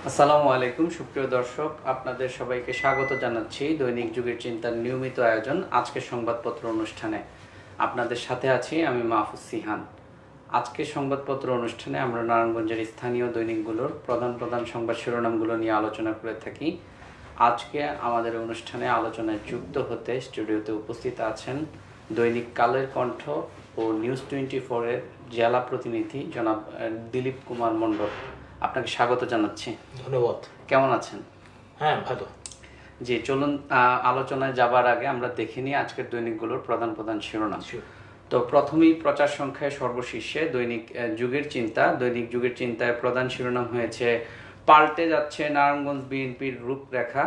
আসসালামু আলাইকুম সুপ্রিয় দর্শক, আপনাদের সবাইকে স্বাগত জানাচ্ছি দৈনিক যুগের চিন্তার নিয়মিত আয়োজন আজকের সংবাদপত্র অনুষ্ঠানে। আপনাদের সাথে আছি আমি মাহফুজ সিহান। আজকের সংবাদপত্র অনুষ্ঠানে আমরা নারায়ণগঞ্জের স্থানীয় দৈনিকগুলোর প্রধান প্রধান সংবাদ শিরোনামগুলো নিয়ে আলোচনা করে থাকি। আজকে আমাদের অনুষ্ঠানে আলোচনায় যুক্ত হতে স্টুডিওতে উপস্থিত আছেন দৈনিক কালের কণ্ঠ ও নিউজ 24-এর জেলা প্রতিনিধি জনাব দিলীপ কুমার মণ্ডল। আপনাকে স্বাগত জানাচ্ছি। ধন্যবাদ। কেমন আছেন? হ্যাঁ, ভালো। জি, চলুন আলোচনায় যাবার আগে আমরা দেখে নিই আজকের দৈনিকগুলোর প্রধান প্রধান শিরোনাম। তো প্রথমেই প্রচার সংখ্যায় সর্বশীর্ষে দৈনিক যুগের চিন্তা। দৈনিক যুগের চিন্তায় প্রধান শিরোনাম হয়েছে পাল্টে যাচ্ছে নারায়ণগঞ্জ বিএনপির রূপরেখা।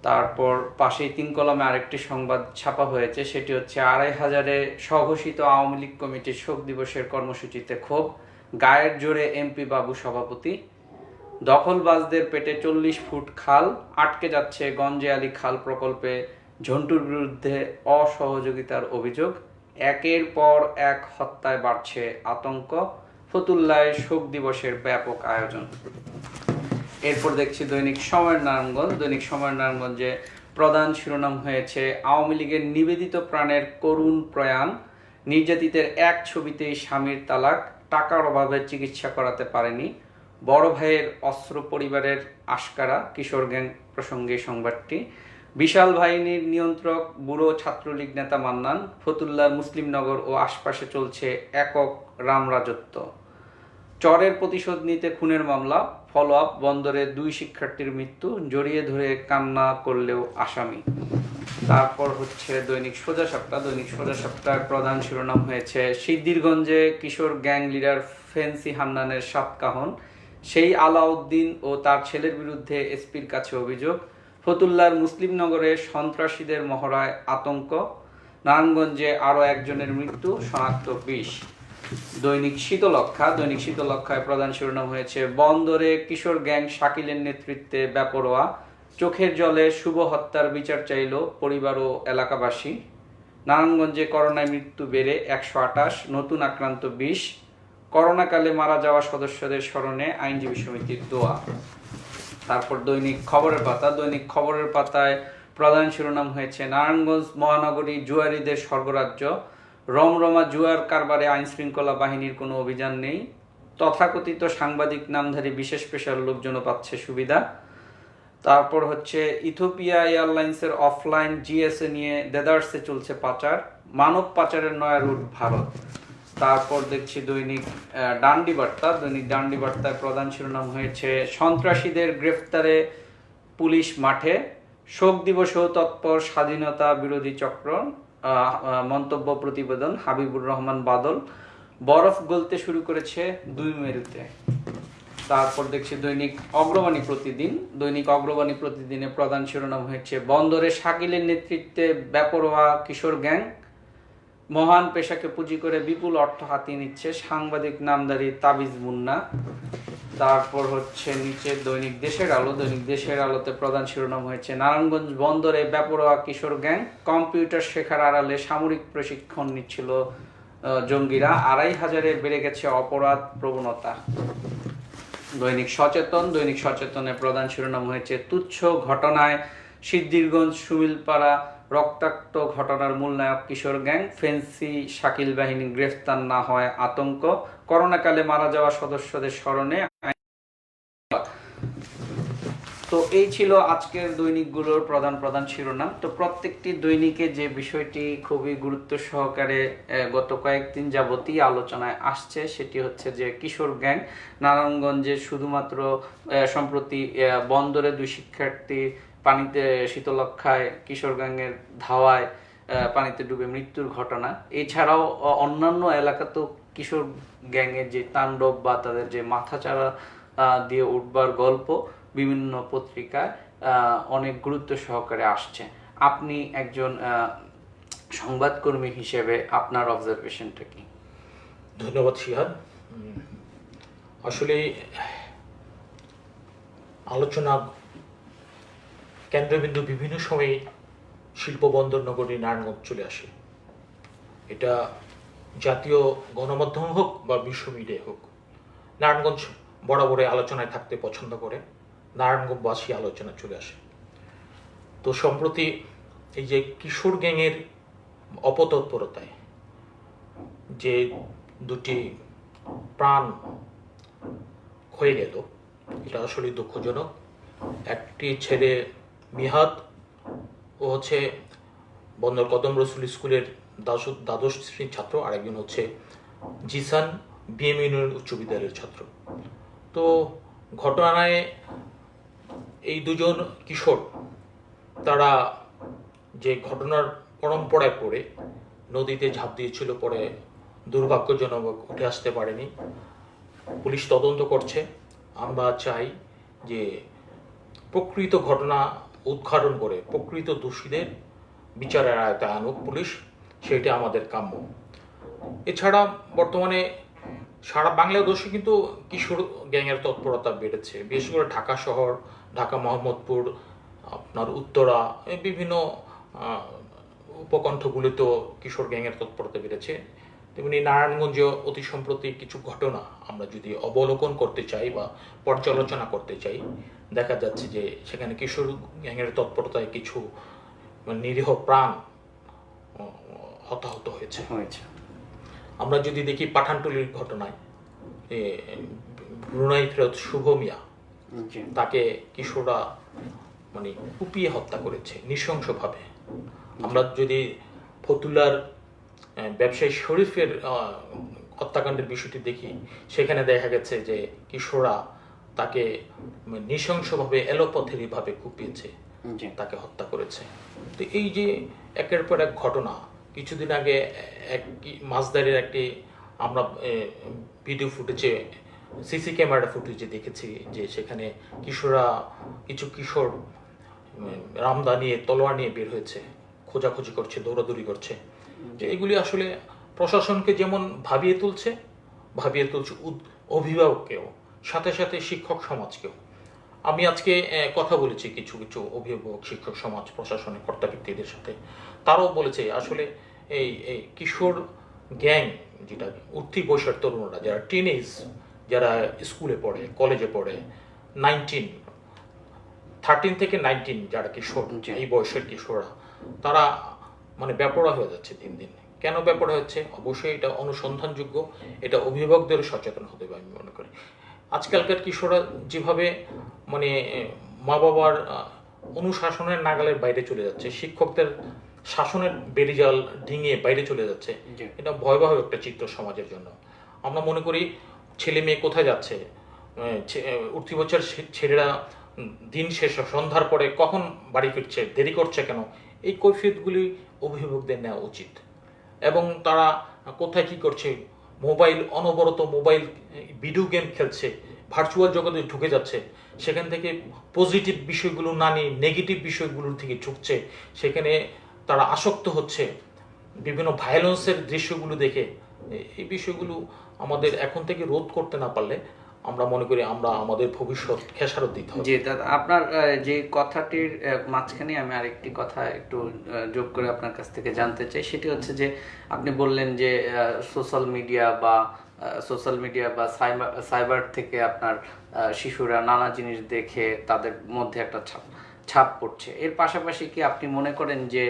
তারপর পাশেই 3 কলমে আরেকটি সংবাদ ছাপা হয়েছে, সেটি হচ্ছে 2500-এ স্বঘোষিত আওয়ামী লীগ কমিটির শোক দিবসের কর্মসূচিতে ক্ষোভ, গায়ের জোরে এমপি বাবু সভাপতি। দখলবাজদের পেটে 40 ফুট খাল, আটকে যাচ্ছে গঞ্জে আলী খাল প্রকল্পে ঝন্টুর বিরুদ্ধে অসহযোগিতার অভিযোগ। একের পর এক হত্যায় বাড়ছে আতঙ্ক, ফতুল্লায় শোক দিবসের ব্যাপক আয়োজন। এরপর দেখছি দৈনিক সময়ের নারায়ণগঞ্জ। দৈনিক সময়ের নারায়ণগঞ্জে প্রধান শিরোনাম হয়েছে আওয়ামী লীগের নিবেদিত প্রাণের করুণ প্রয়াণ, নির্যাতিতের এক ছবিতেই স্বামীর তালাক, টাকার অভাবে চিকিৎসা করাতে পারেনি, বড় ভাইয়ের অস্ত্র পরিবারের আশকারা। কিশোর গ্যাং প্রসঙ্গে সংবাদটি। বিশাল বাহিনীর নিয়ন্ত্রক বুড়ো ছাত্রলীগ নেতা মান্নান, ফতুল্লার মুসলিমনগর ও আশপাশে চলছে একক রামরাজত্ব। চরের প্রতিশোধ নিতে খুনের মামলা, ফলো আপ, বন্দরে 2 শিক্ষার্থীর মৃত্যু, জড়িয়ে ধরে কান্না করলেও আসামি। তারপর হচ্ছে দৈনিক সোজা সাপটা। দৈনিক সোজা সাপটার প্রধান শিরোনাম হয়েছে সিদ্ধিরগঞ্জে কিশোর গ্যাং লিডার ফেন্সি হান্নানের সাতকাহন, সেই আলাউদ্দিন ও তার ছেলের বিরুদ্ধে এসপির কাছে অভিযোগ। ফতুল্লার মুসলিমনগরে সন্ত্রাসীদের মহড়ায় আতঙ্ক, নারায়ণগঞ্জে আরও একজনের মৃত্যু, শনাক্ত 20। দৈনিক শীতলক্ষা। দৈনিক শীতলক্ষায় প্রধান শিরোনাম হয়েছে বন্দরে কিশোর গ্যাং শাকিলের নেতৃত্বে বেপরোয়া, চোখের জলে শুভ হত্যার বিচার চাইল পরিবার ও এলাকাবাসী। নারায়ণগঞ্জে করোনায় মৃত্যু বেড়ে 128, নতুন আক্রান্ত 20। করোনাকালে মারা যাওয়া সদস্যদের স্মরণে আইনজীবী সমিতির দোয়া। তারপর দৈনিক খবরের পাতা। দৈনিক খবরের পাতায় প্রধান শিরোনাম হয়েছে নারায়ণগঞ্জ মহানগরী জুয়ারিদের স্বর্গরাজ্য, রমরমা জুয়ার কারবারে আইনশৃঙ্খলা বাহিনীর কোনো অভিযান নেই, তথাকথিত সাংবাদিক নামধারী বিশেষ পেশার লোকজনও পাচ্ছে সুবিধা। তারপর হচ্ছে ইথিওপিয়া এয়ারলাইন্সের অফলাইন জিএসএ নিয়ে দেদারসে চলছে পাচার, মানব পাচারের নয়া রুট ভারত। তারপর দেখছি দৈনিক ডান্ডি বার্তা। দৈনিক ডান্ডি বার্তায় প্রধান শিরোনাম হয়েছে সন্ত্রাসীদের গ্রেফতারে পুলিশ মাঠে, শোক দিবসেও তৎপর স্বাধীনতা বিরোধী চক্র। মন্তব্য প্রতিবেদন হাবিবুর রহমান বাদল। বরফ গলতে শুরু করেছে 2 মেরুতে। তারপর দেখছি দৈনিক অগ্রবাণী প্রতিদিন। দৈনিক অগ্রবাণী প্রতিদিনে প্রধান শিরোনাম হয়েছে বন্দরে শাকিলের নেতৃত্বে বেপরোয়া কিশোর গ্যাং, মহান পেশাকে পুঁজি করে বিপুল অর্থ হাতিয়ে নিচ্ছে সাংবাদিক নামধারী তাবিজ মুন্না। তারপর হচ্ছে নিচে দৈনিক দেশের আলো। দৈনিক দেশের আলোতে প্রধান শিরোনাম হয়েছে নারায়ণগঞ্জ বন্দরে বেপরোয়া কিশোর গ্যাং, কম্পিউটার শেখার আড়ালে সামরিক প্রশিক্ষণ নিচ্ছিল জঙ্গিরা, 2500-এ বেড়ে গেছে অপরাধ প্রবণতা। দৈনিক সচেতন। দৈনিক সচেতনে প্রধান শিরোনাম হয়েছে তুচ্ছ ঘটনায় সিদ্ধিরগঞ্জ সুমিলপাড়া রক্তাক্ত ঘটনার মূল নায়ক কিশোর গ্যাং, ফেন্সি শাকিল বাহিনী গ্রেফতার না হয় আতঙ্ক, করোনাকালে মারা যাওয়া সদস্যদের স্মরণে। তো এই ছিল আজকের দৈনিকগুলোর প্রধান প্রধান শিরোনাম। তো প্রত্যেকটি দৈনিকে যে বিষয়টি খুবই গুরুত্ব সহকারে গত কয়েকদিন যাবতই আলোচনায় আসছে সেটি হচ্ছে যে কিশোর গ্যাং নারায়ণগঞ্জে শুধুমাত্র সম্প্রতি বন্দরে 2 শিক্ষার্থী পানিতে শীতলক্ষায় কিশোর গ্যাংয়ের ধাওয়ায় পানিতে ডুবে মৃত্যুর ঘটনা, এছাড়াও অন্যান্য এলাকাতেও কিশোর গ্যাংয়ের যে তাণ্ডব বা তাদের যে মাথাচাড়া দিয়ে উঠবার গল্প বিভিন্ন পত্রিকায় অনেক গুরুত্ব সহকারে আসছে। আপনি একজন সংবাদকর্মী হিসেবে আপনার অবজারভেশনটা কি? ধন্যবাদ শিহান। আসলে আলোচনা কেন্দ্রবিন্দু বিভিন্ন সময়ে শিল্প বন্দর নগরী নারায়ণগঞ্জ চলে আসে। এটা জাতীয় গণমাধ্যম হোক বা বিশ্ব মিডিয়া হোক, নারায়ণগঞ্জ বরাবরই আলোচনায় থাকতে পছন্দ করে, নারায়ণগঞ্জবাসী আলোচনা চলে আসে। তো সম্প্রতি এই যে কিশোর গ্যাংয়ের অপতৎপরতায় যে দুটি প্রাণ হয়ে গেল, এটা আসলে দুঃখজনক। একটি ছেলে মিহাদ, ও হচ্ছে বন্দর কদম রসুল স্কুলের দ্বাদশ শ্রেণীর ছাত্র, আরেকজন হচ্ছে জিসান বিএম ইউনিয়ন উচ্চ বিদ্যালয়ের ছাত্র। তো ঘটনায় এই দুজন কিশোর তারা যে ঘটনার পরম্পরায় পড়ে নদীতে ঝাঁপ দিয়েছিল, পরে দুর্ভাগ্যজনক উঠে আসতে পারেনি। পুলিশ তদন্ত করছে। আমরা চাই যে প্রকৃত ঘটনা উদ্ঘাটন করে প্রকৃত দোষীদের বিচারের আয়তায় আনুক পুলিশ, সেটা আমাদের কাম্য। এছাড়া বর্তমানে সারা বাংলাদেশে কিন্তু কিশোর গ্যাংয়ের তৎপরতা বেড়েছে, বিশেষ করে ঢাকা শহর, ঢাকা মোহাম্মদপুর, আপনার উত্তরা, বিভিন্ন উপকণ্ঠগুলিতেও কিশোর গ্যাংয়ের তৎপরতা বেড়েছে। তেমনি নারায়ণগঞ্জে অতি সম্প্রতি কিছু ঘটনা আমরা যদি অবলোকন করতে চাই বা পর্যালোচনা করতে চাই, দেখা যাচ্ছে যে সেখানে কিশোর গ্যাংয়ের তৎপরতায় কিছু নিরীহ প্রাণ হতাহত হয়েছে। আমরা যদি দেখি পাঠানটুলির ঘটনায়, ব্রুনাই ফেরত শুভ মিয়া, তাকে কিশোররা মানে কুপিয়ে হত্যা করেছে নৃশংসভাবে। আমরা যদি ফতুল্লার ব্যবসায়ী শরীফের হত্যাকাণ্ডের বিষয়টি দেখি, সেখানে দেখা গেছে যে কিশোররা তাকে নৃশংসভাবে এলোপাথারিভাবে কুপিয়েছে, তাকে হত্যা করেছে। তো এই যে একের পর এক ঘটনা, কিছুদিন আগে এক মাছদারের একটি আমরা ভিডিও ফুটেজে, সিসি ক্যামেরা ফুটেজে দেখেছি যে সেখানে কিছু কিশোর রামদা নিয়ে, তলোয়ার নিয়ে বের হয়েছে, খোঁজাখুঁজি করছে, দৌড়াদৌড়ি করছে। এগুলি আসলে প্রশাসনকে যেমন ভাবিয়ে তুলছে অভিভাবককেও, সাথে সাথে শিক্ষক সমাজকেও। আমি আজকে কথা বলেছি কিছু কিছু অভিভাবক, শিক্ষক সমাজ, প্রশাসনের কর্তা ব্যক্তিদের সাথে। তারাও বলেছে আসলে এই কিশোর গ্যাং, যেটা উঠতি বয়সের তরুণরা, যারা টিনেজ, যারা স্কুলে পড়ে, কলেজে পড়ে, 13 থেকে 19 যারা কিশোর, এই বয়সের কিশোররা, তারা মানে বেপরোয়া হয়ে যাচ্ছে দিন দিন। কেন বেপরোয়া হচ্ছে? অবশ্যই এটা অনুসন্ধানযোগ্য, এটা অভিভাবকদের সচেতন হতে হবে আমি মনে করি। আজকালকার কিশোররা যেভাবে মানে মা বাবার অনুশাসনের নাগালের বাইরে চলে যাচ্ছে, শিক্ষকদের শাসনের বেড়িজাল ডিঙিয়ে বাইরে চলে যাচ্ছে, এটা ভয়াবহ একটা চিত্র সমাজের জন্য। আমরা মনে করি ছেলে মেয়ে কোথায় যাচ্ছে, উঠতি বছর ছেলেরা দিন শেষে সন্ধ্যার পরে কখন বাড়ি ফিরছে, দেরি করছে কেন, এই কৈফিয়তগুলি অভিভাবকদের নেওয়া উচিত। এবং তারা কোথায় কি করছে, অনবরত মোবাইল ভিডিও গেম খেলছে, ভার্চুয়াল জগতে ঢুকে যাচ্ছে, সেখান থেকে পজিটিভ বিষয়গুলো না নিয়ে নেগেটিভ বিষয়গুলোর থেকে ঝুঁকছে, সেখানে তারা আসক্ত হচ্ছে বিভিন্ন ভায়োলেন্সের দৃশ্যগুলো দেখে। এই বিষয়গুলো আমাদের এখন থেকে রোধ করতে না পারলে আমরা মনে করি আমরা আমাদের ভবিষ্যৎ খেসারত দিতে হবে। জি দাদা, আপনার যে কথাটির মাঝখানে আমি আরেকটি কথা একটু যোগ করে আপনার কাছ থেকে জানতে চাই। সেটি হচ্ছে যে আপনি বললেন যে সোশ্যাল মিডিয়া বা সাইবার থেকে আপনার শিশুরা নানা জিনিস দেখে তাদের মধ্যে একটা ছাপ পড়ছে। এর পাশাপাশি কি আপনি মনে করেন যে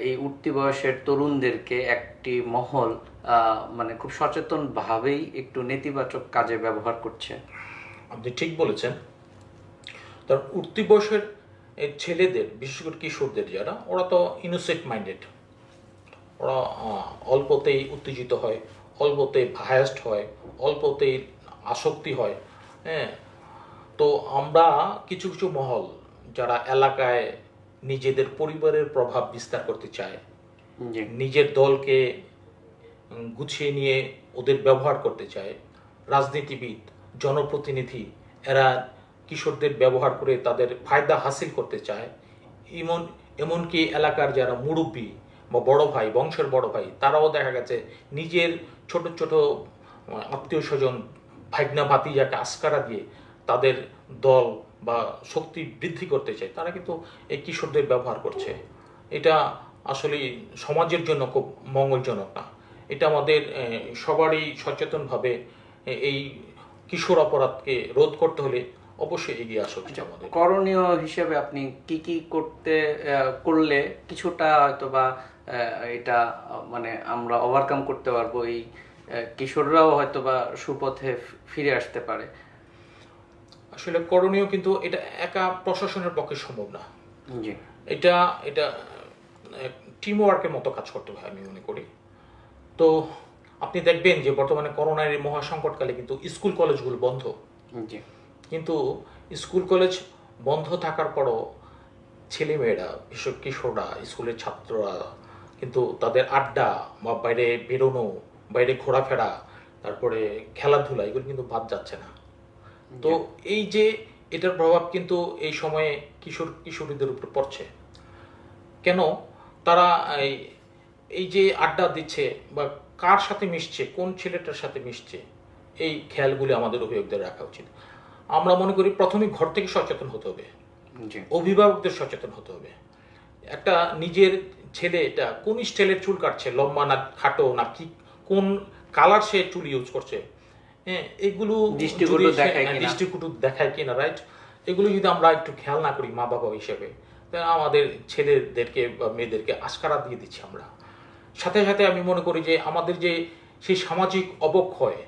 এই উঠতি বয়সের তরুণদেরকে একটি মহল মানে খুব সচেতন ভাবেই একটু নেতিবাচক কাজে ব্যবহার করছে? আপনি ঠিক বলেছেন। তার উঠতি বয়সের ছেলেদের, বিশেষ করে কিশোরদের যারা, ওরা তো ইনোসেন্ট মাইন্ডেড, ওরা অল্পতেই উত্তেজিত হয়, অল্পতেই ভায়াসড হয়, অল্পতেই আসক্তি হয়। হ্যাঁ, তো আমরা কিছু কিছু মহল যারা এলাকায় নিজেদের পরিবারের প্রভাব বিস্তার করতে চায়, নিজের দলকে গুছিয়ে নিয়ে ওদের ব্যবহার করতে চায়, রাজনীতিবিদ, জনপ্রতিনিধি, এরা কিশোরদের ব্যবহার করে তাদের ফায়দা হাসিল করতে চায়। এমনকি এলাকার যারা মুরব্বী বা বড় ভাই, বংশের বড় ভাই, তারাও দেখা গেছে নিজের ছোট ছোট আত্মীয় স্বজন, ভাগনা ভাতিজাকে আস্কারা দিয়ে তাদের দল বা শক্তি বৃদ্ধি করতে চায়। তারা কিন্তু এই কিশোরদের ব্যবহার করছে। এটা আসলে সমাজের জন্য খুব মঙ্গলজনক না। এটা আমাদের সবারই সচেতনভাবে এই কিশোর অপরাধকে রোধ করতে হলে অবশ্যই এগিয়ে আসা উচিত আমাদের। করণীয় হিসেবে আপনি কি কি করলে কিছুটা হয়তো বা এটা মানে আমরা ওভারকাম করতে পারবো, এই কিশোররাও হয়তো বা সুপথে ফিরে আসতে পারে? আসলে করণীয় কিন্তু এটা একা প্রশাসনের পক্ষে সম্ভব না। জি, এটা এটা টিম ওয়ার্কের মতো কাজ করতে হয় আমি মনে করি। তো আপনি দেখবেন যে বর্তমানে করোনার এই মহাসংকটকালে কিন্তু স্কুল কলেজগুলো বন্ধ, জি, কিন্তু স্কুল কলেজ বন্ধ থাকার পরও ছেলেমেয়েরা, বিশেষ কিশোররা, স্কুলের ছাত্ররা কিন্তু তাদের আড্ডা বা বাইরে বেরোনো, বাইরে ঘোরাফেরা, তারপরে খেলাধুলা, এগুলো কিন্তু বাদ যাচ্ছে না। তো এই যে এটার প্রভাব কিন্তু এই সময়ে কিশোর কিশোরীদের উপর পড়ছে। কেন তারা এই যে আড্ডা দিচ্ছে বা কার সাথে মিশছে, কোন ছেলেটার সাথে মিশছে, এই খেয়ালগুলি আমাদের অভিভাবকদের রাখা উচিত। আমরা মনে করি প্রথমে ঘর থেকে সচেতন হতে হবে, জি, অভিভাবকদের সচেতন হতে হবে। একটা নিজের ছেলে এটা কোন স্টাইলের চুল কাটছে, লম্বা না খাটো, না কি কোন কালার সে চুল ইউজ করছে, হ্যাঁ, এগুলো দৃষ্টিকটু দেখায় কিনা, রাইট? এগুলো যদি আমরা একটু খেয়াল না করি মা বাবা হিসেবে, তাহলে আমাদের ছেলেদেরকে বা মেয়েদেরকে আশকারা দিয়ে দিচ্ছি আমরা। সাথে সাথে আমি মনে করি যে আমাদের যে সেই সামাজিক অবক্ষয়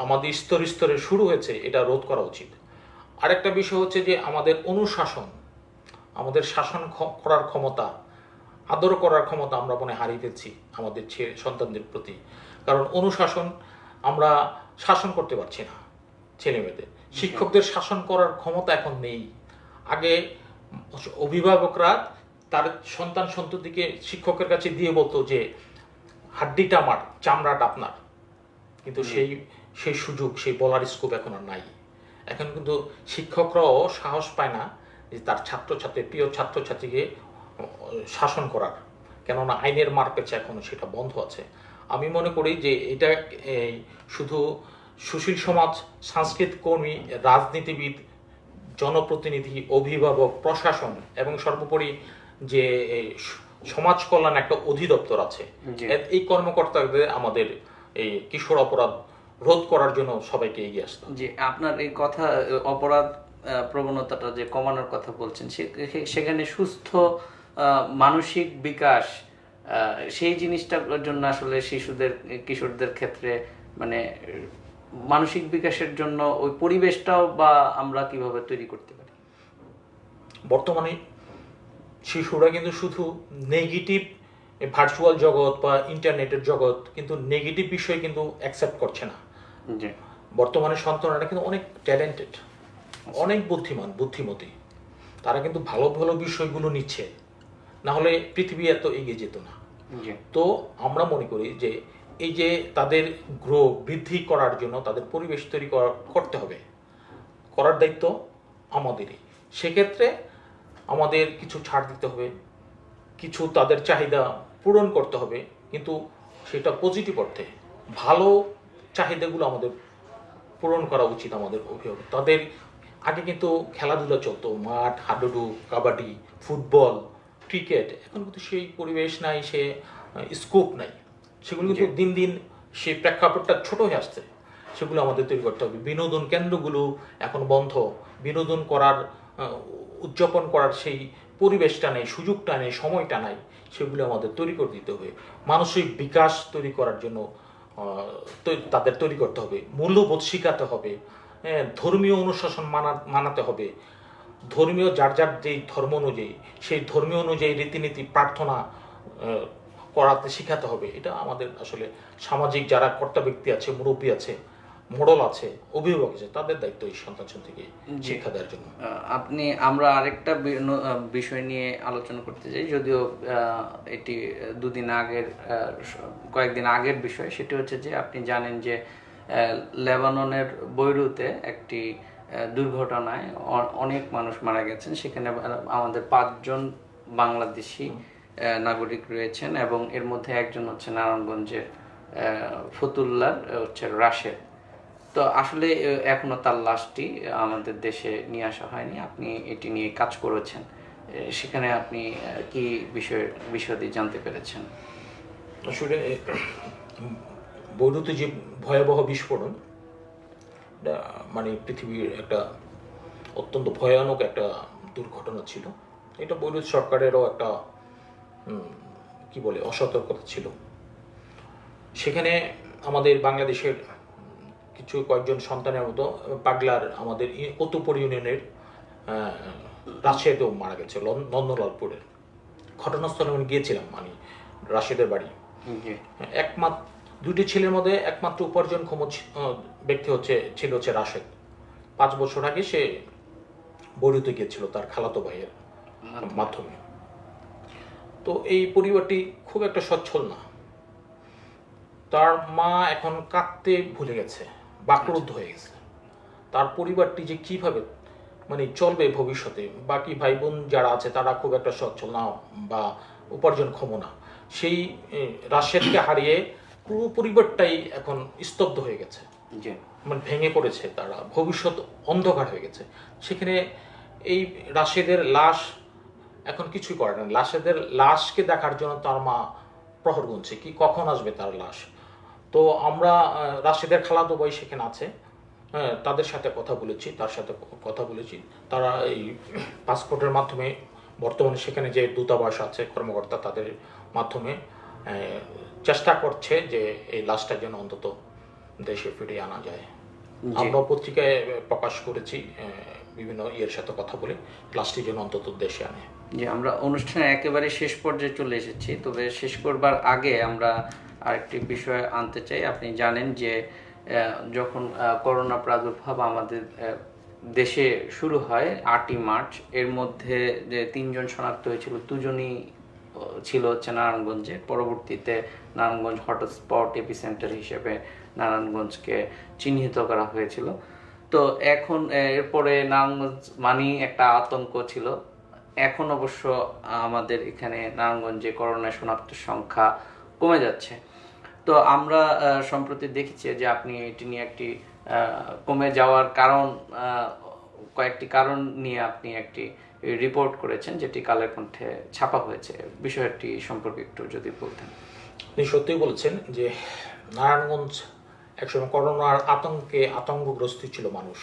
আমাদের স্তরে স্তরে শুরু হয়েছে, এটা রোধ করা উচিত। আরেকটা বিষয় হচ্ছে যে আমাদের অনুশাসন, আমাদের শাসন করার ক্ষমতা, আদর করার ক্ষমতা আমরা মনে হারিয়ে ফেলছি আমাদের সন্তানদের প্রতি। কারণ অনুশাসন, আমরা শাসন করতে পারছি না ছেলে মেয়েদের। শিক্ষকদের শাসন করার ক্ষমতা এখন নেই। আগে অভিভাবকরা তার সন্তান সন্ততিকে শিক্ষকের কাছে দিয়ে বলতো যে হাড্ডিটা আমার, চামড়াটা আপনার, কিন্তু সেই সুযোগ, সেই বলার স্কোপ এখন আর নাই। এখন কিন্তু শিক্ষকরাও সাহস পায় না যে তার ছাত্রছাত্রী, প্রিয় ছাত্রছাত্রীকে শাসন করার, কেননা আইনের মার পেছে এখনো সেটা বন্ধ আছে। আমি মনে করি যে এটা শুধু সুশীল সমাজ, সাংস্কৃতিক কর্মী, রাজনীতিবিদ, জনপ্রতিনিধি, অভিভাবক, প্রশাসন এবং সর্বোপরি যে সমাজ কল্যাণ একটা অধিদপ্তর আছে, এই কর্মকর্তাদের আমাদের এই কিশোর অপরাধ রোধ করার জন্য সবাইকে এগিয়ে আসতে হবে। জি, আপনার এই কথা, অপরাধ প্রবণতাটা যে কমানোর কথা বলছেন, সেখানে সুস্থ মানসিক বিকাশ, সেই জিনিসটার জন্য আসলে শিশুদের, কিশোরদের ক্ষেত্রে মানে মানসিক বিকাশের জন্য ওই পরিবেশটাও বা আমরা কিভাবে তৈরি করতে পারি? বর্তমানে শিশুরা কিন্তু শুধু নেগেটিভ ভার্চুয়াল জগৎ বা ইন্টারনেটের জগৎ, কিন্তু নেগেটিভ বিষয় কিন্তু অ্যাকসেপ্ট করছে না। বর্তমানে সন্তানরা কিন্তু অনেক ট্যালেন্টেড, অনেক বুদ্ধিমান, বুদ্ধিমতী, তারা কিন্তু ভালো ভালো বিষয়গুলো নিচ্ছে, না হলে পৃথিবী এত এগিয়ে যেত না। তো আমরা মনে করি যে এই যে তাদের বৃদ্ধি করার জন্য তাদের পরিবেশ তৈরি করতে হবে, করার দায়িত্ব আমাদেরই। সেক্ষেত্রে আমাদের কিছু ছাড় দিতে হবে, কিছু তাদের চাহিদা পূরণ করতে হবে, কিন্তু সেটা পজিটিভ অর্থে। ভালো চাহিদাগুলো আমাদের পূরণ করা উচিত আমাদের অভিভাবক। তাদের আগে কিন্তু খেলাধুলা চলতো, মাঠ, হাডুডু, কাবাডি, ফুটবল, ক্রিকেট, এখন কিন্তু সেই পরিবেশ নাই, সে স্কোপ নাই। সেগুলো কিন্তু দিন দিন সেই প্রেক্ষাপটটা ছোট হয়ে আসছে, সেগুলো আমাদের তৈরি করতে হবে। বিনোদন কেন্দ্রগুলো এখন বন্ধ, বিনোদন করার, উদযাপন করার সেই পরিবেশটা নেই, সুযোগটা নেই, সময়টা নাই, সেগুলো আমাদের তৈরি করে দিতে হবে। মানসিক বিকাশ তৈরি করার জন্য তাদের তৈরি করতে হবে, মূল্যবোধ শিখাতে হবে, ধর্মীয় অনুশাসন মানাতে হবে, ধর্মীয় যার যার যেই ধর্ম অনুযায়ী সেই ধর্মীয় অনুযায়ী রীতিনীতি প্রার্থনা করাতে শিখাতে হবে। এটা আমাদের আসলে সামাজিক যারা কর্তা ব্যক্তি আছে, মুরব্বী আছে, মোড়ল আছে, অভিভাবক আছে, তাদের দায়িত্ব এই সন্তান থেকে শিক্ষা দেওয়ার জন্য। আমরা আরেকটা বিষয় নিয়ে আলোচনা করতে চাই, যদিও এটি কয়েকদিন আগের বিষয়। সেটি হচ্ছে যে আপনি জানেন যে লেবাননের বৈরুতে একটি দুর্ঘটনায় অনেক মানুষ মারা গেছেন। সেখানে আমাদের 5 জন বাংলাদেশি নাগরিক রয়েছেন এবং এর মধ্যে একজন হচ্ছে নারায়ণগঞ্জের ফতুল্লার হচ্ছে রাশেদ। তো আসলে এখনো তার লাশটি আমাদের দেশে নিয়ে আসা হয়নি। আপনি এটি নিয়ে কাজ করেছেন, সেখানে আপনি কি বিষয়টি জানতে পেরেছেন? আসলে বৈরুতে যে ভয়াবহ বিস্ফোরণ, এটা মানে পৃথিবীর একটা অত্যন্ত ভয়ানক একটা দুর্ঘটনা ছিল। এটা বৈরুত সরকারেরও একটা কি বলে অসতর্কতা ছিল। সেখানে আমাদের বাংলাদেশের কিছু কয়েকজন সন্তানের মতো পাগলার আমাদের কতুপুর ইউনিয়নের রাশিয়াতেও মারা গেছে, নন্দলালপুরের। ঘটনাস্থলে আমি গিয়েছিলাম, মানে রাশেদের বাড়ি। একমাত্র দুটি ছেলের মধ্যে একমাত্র উপার্জনক্ষম ব্যক্তি ছিল রাশেদ। 5 বছর আগে সে বৈরুতে গিয়েছিল তার খালাতো ভাইয়ের মাধ্যমে। তো এই পরিবারটি খুব একটা সচ্ছল না। তার মা এখন কাঁদতে ভুলে গেছে, বাকরুদ্ধ হয়ে গেছে। তার পরিবারটি যে কিভাবে মানে চলবে ভবিষ্যতে, বাকি ভাই বোন যারা আছে তারা খুব একটা সচ্ছল না বা উপার্জনক্ষম না। সেই রাশেদকে হারিয়ে পুরো পরিবারটাই এখন স্তব্ধ হয়ে গেছে, মানে ভেঙে পড়েছে, তারা ভবিষ্যৎ অন্ধকার হয়ে গেছে। সেখানে এই রাশেদের লাশ এখন কিছুই করে না। রাশেদের লাশকে দেখার জন্য তার মা প্রহর গুনছে কি কখন আসবে তার লাশ। তো আমরা রাশেদের খালাতো ভাই সেখানে আছে, তাদের সাথে কথা বলেছি, তার সাথে কথা বলেছি। তারা এই পাসপোর্টের মাধ্যমে বর্তমানে সেখানে যে দূতাবাস আছে কর্মকর্তা, তাদের মাধ্যমে চেষ্টা করছে যে এই লাশটা যেন অন্তত দেশে ফিরিয়ে আনা যায়। আমরা পত্রিকায় প্রকাশ করেছি বিভিন্ন ইয়ের সাথে কথা বলে লাশটি যেন অন্তত দেশে আনে। যে আমরা অনুষ্ঠানে একেবারে শেষ পর্যায়ে চলে এসেছি, তবে শেষ করবার আগে আমরা আরেকটি বিষয় আনতে চাই। আপনি জানেন যে যখন করোনা প্রাদুর্ভাব আমাদের দেশে শুরু হয় 8ই মার্চ, এর মধ্যে যে 3 জন শনাক্ত হয়েছিল, 2 জনই ছিল হচ্ছে নারায়ণগঞ্জে। পরবর্তীতে নারায়ণগঞ্জ হটস্পট এপিসেন্টার হিসেবে নারায়ণগঞ্জকে চিহ্নিত করা হয়েছিল। তো এখন এরপরে নারায়ণগঞ্জ মানেই একটা আতঙ্ক ছিল। এখন অবশ্য আমাদের এখানে নারায়ণগঞ্জে করোনা শনাক্তের সংখ্যা কমে যাচ্ছে। তো আমরা সম্প্রতি দেখেছি যে আপনি এটি নিয়ে একটি কমে যাওয়ার কারণ, কয়েকটি কারণ নিয়ে আপনি একটি রিপোর্ট করেছেন, যেটি কালের কণ্ঠে ছাপা হয়েছে। বিষয়টি সম্পর্কে একটু যদি বলতেন। আপনি সত্যিই বলেছেন যে নারায়ণগঞ্জ একসময় করোনার আতঙ্কগ্রস্ত ছিল মানুষ।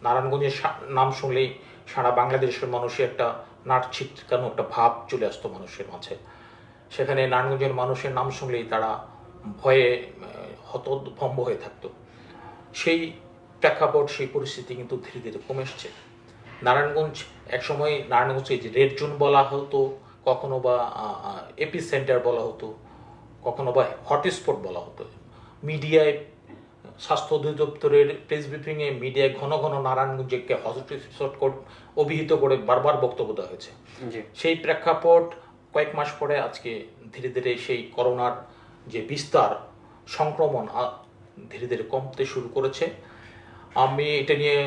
নারায়ণগঞ্জের নাম শুনলেই সারা বাংলাদেশের মানুষের একটা নাট ছিটকানো একটা ভাব চলে আসতো মানুষের মাঝে। সেখানে নারায়ণগঞ্জের মানুষের নাম শুনলেই তারা ভয়ে হতভম্ব হয়ে থাকতো। সেই প্রেক্ষাপট, সেই পরিস্থিতি কিন্তু ধীরে ধীরে কমে এসছে। নারায়ণগঞ্জ একসময় নারায়ণগঞ্জকে যে রেড জোন বলা হতো, কখনো বা এপি সেন্টার বলা হতো, কখনো বা হটস্পট বলা হতো। মিডিয়ায়, স্বাস্থ্য অধিদপ্তরের প্রেস ব্রিফিংয়ে, মিডিয়ায় ঘন ঘন নারায়ণগঞ্জকে হটস্পট অভিহিত করে বারবার বক্তব্য দেওয়া হয়েছে। সেই প্রেক্ষাপট কয়েক মাস পরে আজকে ধীরে ধীরে সেই করোনার যে বিস্তার, সংক্রমণ ধীরে ধীরে কমতে শুরু করেছে। আমি এটা নিয়ে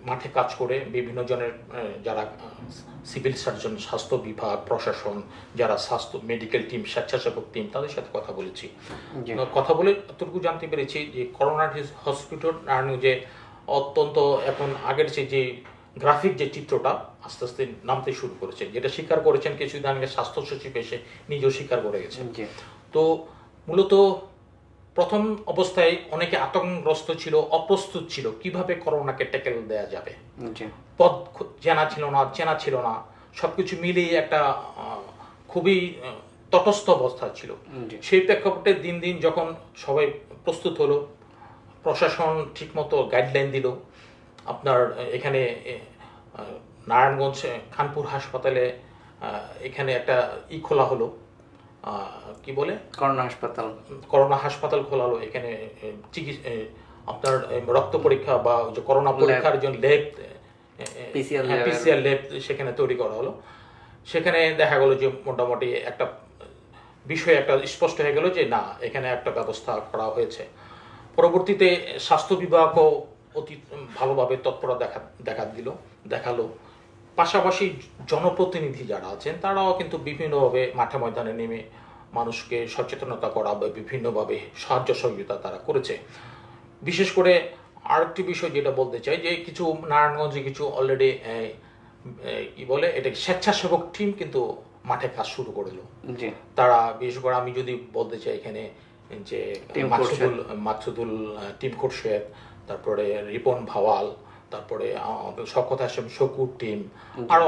মাঠে কাজ করে বিভিন্ন জনের, যারা সিভিল সার্জন, স্বাস্থ্য বিভাগ, প্রশাসন, যারা স্বাস্থ্য মেডিকেল টিম, স্বেচ্ছাসেবক টিম, তাদের সাথে কথা বলেছি। কথা বলে এতটুকু জানতে পেরেছি যে করোনা হসপিটাল যে অত্যন্ত এখন আগের যে গ্রাফিক যে চিত্রটা আস্তে আস্তে নামতে শুরু করেছে, যেটা স্বীকার করেছেন কিছুদিন আগে স্বাস্থ্য সচিব এসে নিজেও স্বীকার করে গেছেন। তো মূলত প্রথম অবস্থায় অনেকে আতঙ্কগ্রস্ত ছিল, অপ্রস্তুত ছিল কিভাবে করোনাকে ট্যাকেল দেয়া যাবে। পথ চেনা ছিল না, সবকিছু মিলিয়ে একটা খুবই তটস্থ অবস্থা ছিল। সেই প্রেক্ষাপটে দিন দিন যখন সবাই প্রস্তুত হলো, প্রশাসন ঠিকমতো গাইডলাইন দিল, আপনার এখানে নারায়ণগঞ্জ খানপুর হাসপাতালে এখানে একটা খোলা হলো, কি বলে করোনা হাসপাতাল খোলা হলো। এখানে আপনার রক্ত পরীক্ষা বা করোনা পরীক্ষার জন্য ল্যাব, পিসিআর ল্যাব সেখানে তৈরি করা হলো। সেখানে দেখা গেল যে মোটামুটি একটা বিষয় একটা স্পষ্ট হয়ে গেল যে না, এখানে একটা ব্যবস্থা করা হয়েছে। পরবর্তীতে স্বাস্থ্য বিভাগও অতি ভালোভাবে তৎপরতা দেখালো। পাশাপাশি জনপ্রতিনিধি যারা আছেন তারাও কিন্তু বিভিন্নভাবে মাঠে ময়দানে নেমে মানুষকে সচেতনতা করা বা বিভিন্নভাবে সাহায্য সহযোগিতা তারা করেছে। বিশেষ করে আরেকটি বিষয় যেটা বলতে চাই, যে কিছু নারায়ণগঞ্জে কিছু অলরেডি কি বলে এটা স্বেচ্ছাসেবক টিম কিন্তু মাঠে কাজ শুরু করলো। তারা বিশেষ করে আমি যদি বলতে চাই এখানে যে মাকসুদুল টিম খোরশেদ, তারপরে রিপন ভাওয়াল, তারপরে শওকত হাশেম শকুর টিম, আরো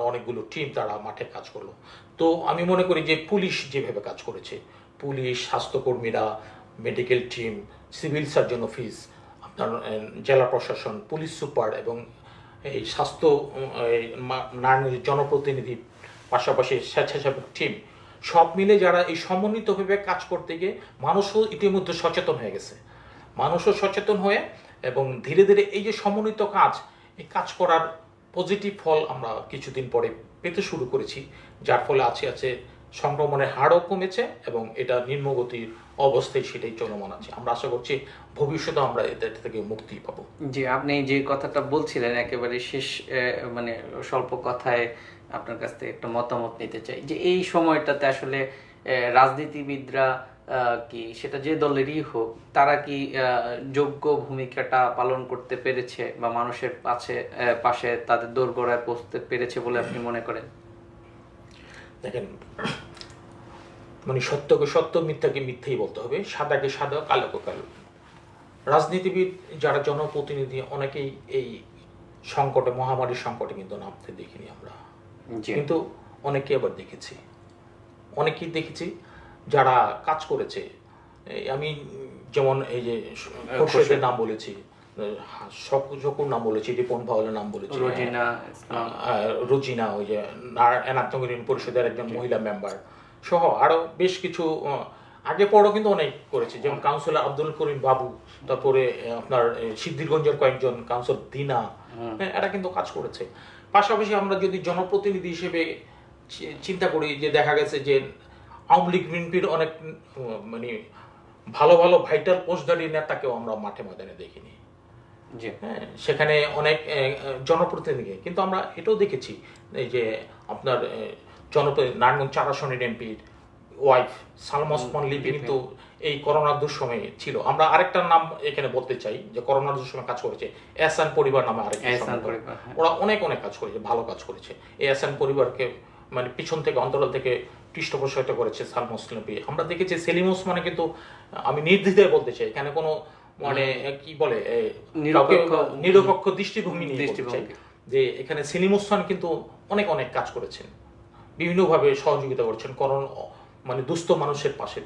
অনেকগুলো টিম তারা মাঠে কাজ করলো। তো আমি মনে করি যে পুলিশ যেভাবে কাজ করেছে, পুলিশ, স্বাস্থ্যকর্মীরা, medical team, civil surgeon office, আপনার জেলা প্রশাসন, পুলিশ সুপার এবং এই স্বাস্থ্য নারায়ণগঞ্জের জনপ্রতিনিধি, পাশাপাশি স্বেচ্ছাসেবক টিম, সব মিলে যারা এই সমন্বিতভাবে কাজ করতে গিয়ে মানুষও ইতিমধ্যে সচেতন হয়ে গেছে। মানুষও সচেতন হয়ে এবং ধীরে ধীরে এই যে সমন্বিত কাজ, এই কাজ করার পজিটিভ ফল আমরা কিছুদিন পরে পেতে শুরু করেছি, যার ফলে আছে সংক্রমণের হারও কমেছে এবং এটা নিম্নগতির অবস্থায় সেটাই চলমান আছে। আমরা আশা করছি ভবিষ্যতে আমরা এদের থেকে মুক্তি পাবো। জি, আপনি যে কথাটা বলছিলেন একেবারে শেষ, মানে স্বল্প কথায় আপনার কাছ থেকে একটা মতামত নিতে চাই যে এই সময়টাতে আসলে রাজনীতিবিদরা কি সেটা যে দলেরই হোক, তারা কি যোগ্য ভূমিকাটা পালন করতে পেরেছে বা মানুষের পাশে তাদের দোরগোড়ায় পৌঁছতে পেরেছে বলে আপনি মনে করেন? দেখেন, মানে সত্যকে সত্য, মিথ্যাকে মিথ্যাই বলতে হবে, সাদাকে সাদা, কালোকে কালো। রাজনীতিবিদ যারা জনপ্রতিনিধি অনেকেই এই সংকটে, মহামারীর সংকটে কিন্তু নামতে দেখিনি আমরা, কিন্তু অনেকে আবার অনেকেই দেখেছি যারা কাজ করেছে। আমি যেমন এই যে খোরশেদের নাম বলেছি, শকুর নাম বলেছি, রিপন ভাওয়ালের নাম বলেছি, রোজিনা, ওই যে এনায়তনগর ইউনিয়ন পরিষদের একজন মহিলা মেম্বার সহ আরো বেশ কিছু আগে পরও কিন্তু অনেক করেছে, যেমন কাউন্সিলর আব্দুল করিম বাবু, তারপরে আপনার সিদ্ধিরগঞ্জের কয়েকজন কাউন্সিলর দিনা, এরা কিন্তু কাজ করেছে। পাশাপাশি আমরা যদি জনপ্রতিনিধি হিসেবে চিন্তা করি, যে দেখা গেছে যে আওয়ামী লীগ বিএনপির অনেক মানে ভালো ভালো ভাইটাল পোস্টধারী নেতাকেও আমরা মাঠে ময়দানে দেখিনি। হ্যাঁ, সেখানে অনেক জনপ্রতিনিধি, কিন্তু আমরা এটাও দেখেছি এই যে আপনার জনপ্রতিনিধি নারায়ণগঞ্জ 4 আসনের এমপির ওয়াইফ সালমা ওসমান লিপি কিন্তু এই করোনার দুঃসময়ে ছিল। আমরা আরেকটা নাম এখানে বলতে চাই যে করোনার দুঃসময়ে কাজ করেছে, এহসান পরিবার নামে আরেকটা, ওরা অনেক কাজ করেছে, ভালো কাজ করেছে। এই এহসান পরিবারকে মানে পিছন থেকে, অন্তরাল থেকে পৃষ্ঠপোষকতা করেছে সালমা ওসমান লিপি। আমরা দেখেছি সেলিম ওসমানে, কিন্তু আমি নির্দ্বিধায় বলতে চাই, এখানে কোনো মানে কি বলে নিরপেক্ষ দৃষ্টিভঙ্গি নিয়ে যে এখানে সেলিম ওসমান কিন্তু অনেক কাজ করেছেন, বিভিন্নভাবে সহযোগিতা করেছেন, মানে দুস্থ মানুষের পাশে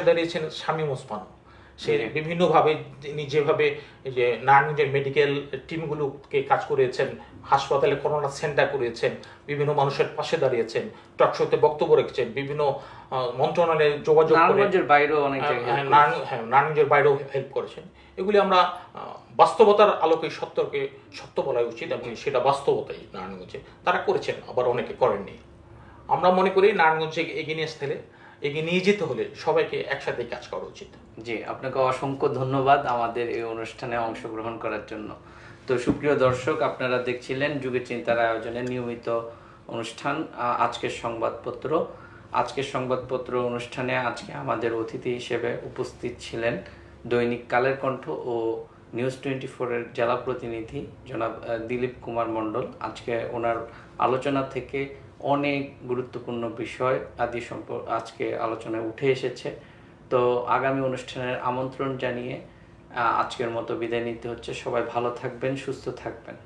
দাঁড়িয়েছেন শামীম ওসমান। সে বিভিন্নভাবে যেভাবে যে নারায়ণগঞ্জের মেডিকেল টিমগুলোকে কাজ করিয়েছেন, হাসপাতালে করোনা সেন্টার করিয়েছেন, বিভিন্ন মানুষের পাশে দাঁড়িয়েছেন, টকশোতে বক্তব্য রেখেছেন, বিভিন্ন মন্ত্রণালয়ে যোগাযোগ করে নারায়ণগঞ্জের বাইরেও হেল্প করেছেন। এগুলি আমরা বাস্তবতার আলোকে সত্য বলাই উচিত, এবং সেটা বাস্তবতাই নারায়ণগঞ্জে তারা করেছেন, আবার অনেকে করেননি। আমরা মনে করি নারায়ণগঞ্জে এগিয়ে নিয়ে যেতে হলে সবাইকে একসাথে কাজ করা উচিত। জি, আপনাকে অসংখ্য ধন্যবাদ আমাদের এই অনুষ্ঠানে অংশগ্রহণ করার জন্য। তো সুপ্রিয় দর্শক, আপনারা দেখছিলেন যুগের চিন্তার আয়োজনে নিয়মিত অনুষ্ঠান আজকের সংবাদপত্র অনুষ্ঠানে আজকে আমাদের অতিথি হিসেবে উপস্থিত ছিলেন দৈনিক কালের কণ্ঠ ও নিউজ 24-এর জেলা প্রতিনিধি জনাব দিলীপ কুমার মণ্ডল। আজকে ওনার আলোচনা থেকে অনেক গুরুত্বপূর্ণ বিষয় আজকে আলোচনায় উঠে এসেছে। তো আগামী অনুষ্ঠানের আমন্ত্রণ জানিয়ে আজকের মতো বিদায় নিতে হচ্ছে। সবাই ভালো থাকবেন, সুস্থ থাকবেন।